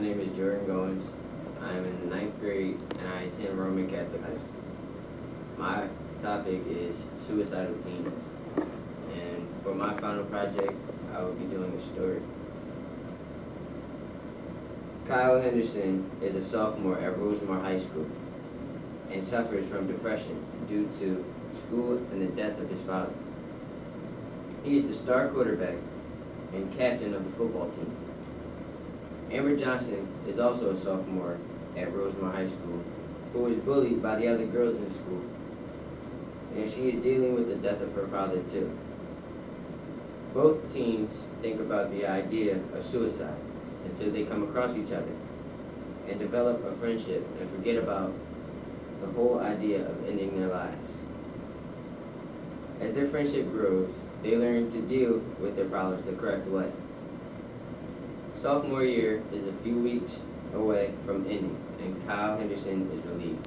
name is Jordan Goins. I am in the ninth grade and I attend Roman Catholic High School. My topic is suicidal teens. And for my final project, I will be doing a story. Kyle Henderson is a sophomore at Rosemar High School and suffers from depression due to school and the death of his father. He is the star quarterback and captain of the football team. Amber Johnson is also a sophomore at Rosemar High School who was bullied by the other girls in school, and she is dealing with the death of her father too. Both teens think about the idea of suicide until they come across each other and develop a friendship and forget about the whole idea of ending their lives. As their friendship grows, they learn to deal with their problems the correct way. Sophomore year is a few weeks away from ending, and Kyle Henderson is relieved.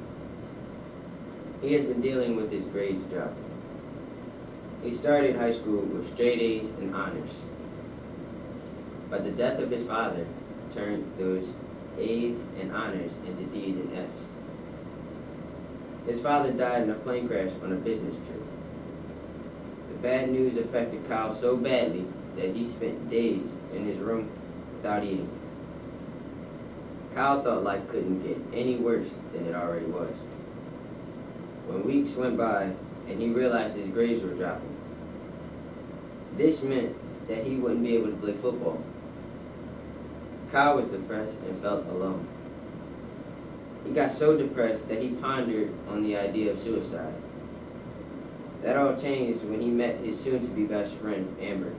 He has been dealing with his grades dropping. He started high school with straight A's and honors, but the death of his father turned those A's and honors into D's and F's. His father died in a plane crash on a business trip. The bad news affected Kyle so badly that he spent days in his room without eating. Kyle thought life couldn't get any worse than it already was. When weeks went by and he realized his grades were dropping, this meant that he wouldn't be able to play football. Kyle was depressed and felt alone. He got so depressed that he pondered on the idea of suicide. That all changed when he met his soon-to-be best friend, Amber.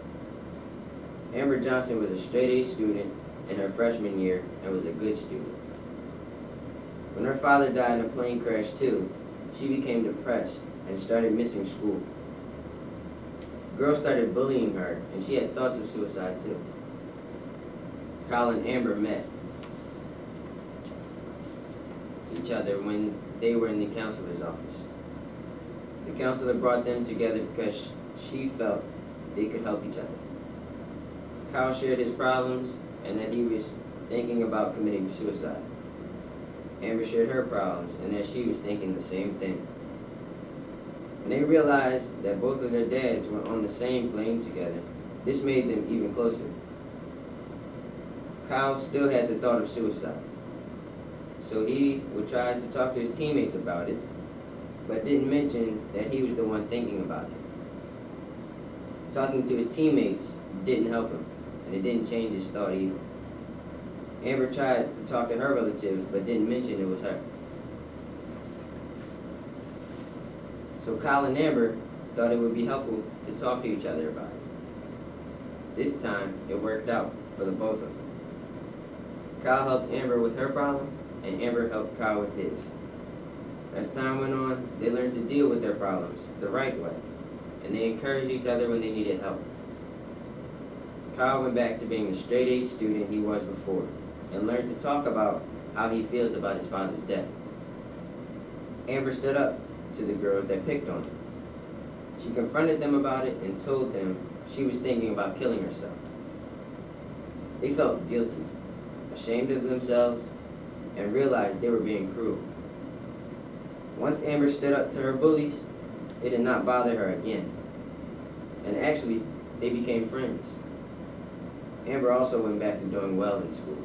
Amber Johnson was a straight-A student in her freshman year and was a good student. When her father died in a plane crash too, she became depressed and started missing school. Girls started bullying her and she had thoughts of suicide too. Kyle and Amber met each other when they were in the counselor's office. The counselor brought them together because she felt they could help each other. Kyle shared his problems and that he was thinking about committing suicide. Amber shared her problems and that she was thinking the same thing. When they realized that both of their dads were on the same plane together, this made them even closer. Kyle still had the thought of suicide, so he would try to talk to his teammates about it, but didn't mention that he was the one thinking about it. Talking to his teammates didn't help him, and it didn't change his thought either. Amber tried to talk to her relatives, but didn't mention it was her. So Kyle and Amber thought it would be helpful to talk to each other about it. This time, it worked out for the both of them. Kyle helped Amber with her problem, and Amber helped Kyle with his. As time went on, they learned to deal with their problems the right way, and they encouraged each other when they needed help. Kyle went back to being the straight-A student he was before, and learned to talk about how he feels about his father's death. Amber stood up to the girls that picked on him. She confronted them about it and told them she was thinking about killing herself. They felt guilty, ashamed of themselves, and realized they were being cruel. Once Amber stood up to her bullies, it did not bother her again. And actually, they became friends. Amber also went back to doing well in school.